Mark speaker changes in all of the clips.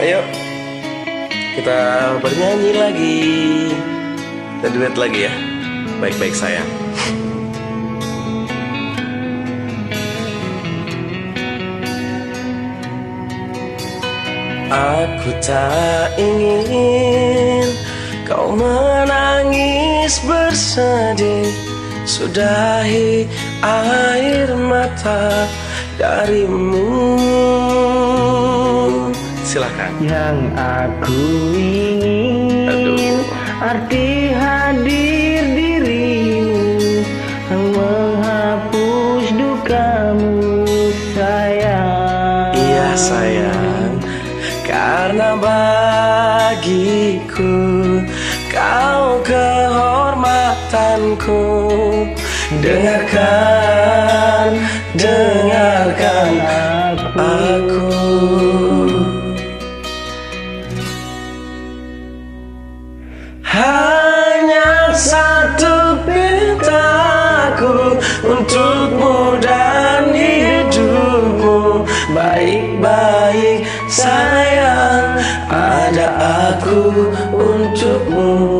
Speaker 1: Ayo kita bernyanyi lagi. Kita duet lagi ya. Baik-baik sayang. Aku tak ingin kau menangis bersedih. Sudahi air mata darimu. Silakan.
Speaker 2: Yang aku ingin arti hadir dirimu, menghapus dukamu sayang.
Speaker 1: Iya sayang, karena bagiku kau kehormatanku. Dengarkan aku. Hanya satu pintaku untukmu dan hidupmu. Baik-baik sayang, ada aku untukmu.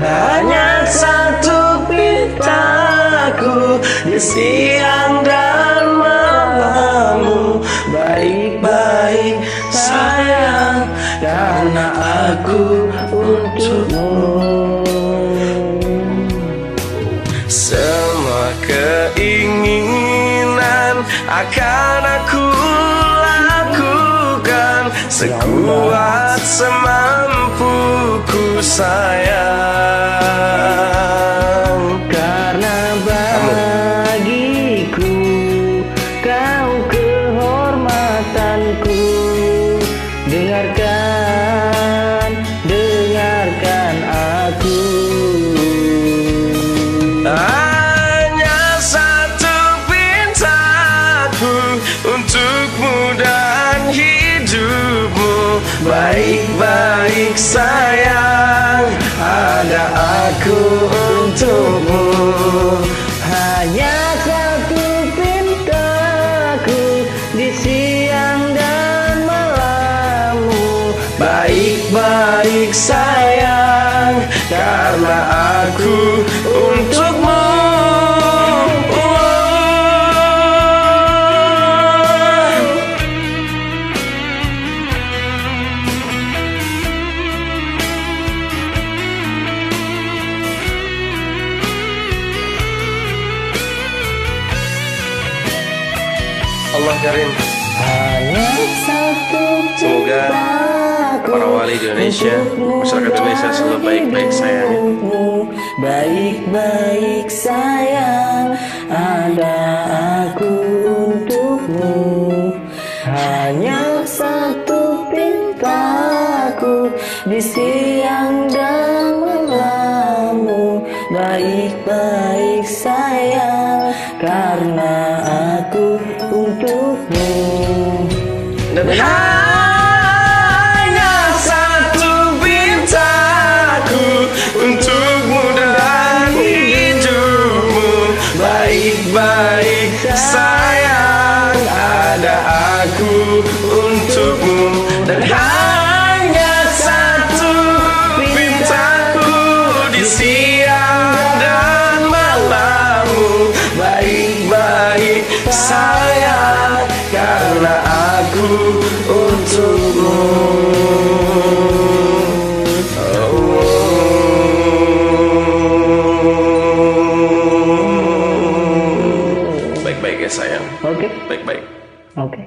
Speaker 1: Hanya satu pintaku di siang dan malammu. Baik-baik sayang, karena aku untukmu. Semua keinginan akan aku lakukan sekuat semampuku sayang.
Speaker 2: Karena bagiku kau kehormatanku. Dengarkan aku.
Speaker 1: Hanya satu pintaku untukmu dan hidupmu. Baik-baik sayang, ada aku untukmu.
Speaker 2: Hanya satu pintaku di siang dan malammu.
Speaker 1: Baik-baik sayang, karena aku untukmu. Allah karim.
Speaker 2: Hanya satu
Speaker 1: Semoga para wali di Indonesia, masyarakat Indonesia selalu baik-baik sayang.
Speaker 2: Baik-baik sayang, ada aku untukmu. Hanya satu pintaku di siang dan malammu. Baik-baik sayang, karena aku untukmu.
Speaker 1: Dan hanya satu pintaku untukmu dan hidupmu. Baik-baik sayang, ada aku untukmu. Dan hanya satu pintaku di siang dan malammu. Baik-baik sayang, karena aku untukmu. Baik-baik ya sayang.
Speaker 2: Oke.
Speaker 1: Baik-baik.
Speaker 2: Oke.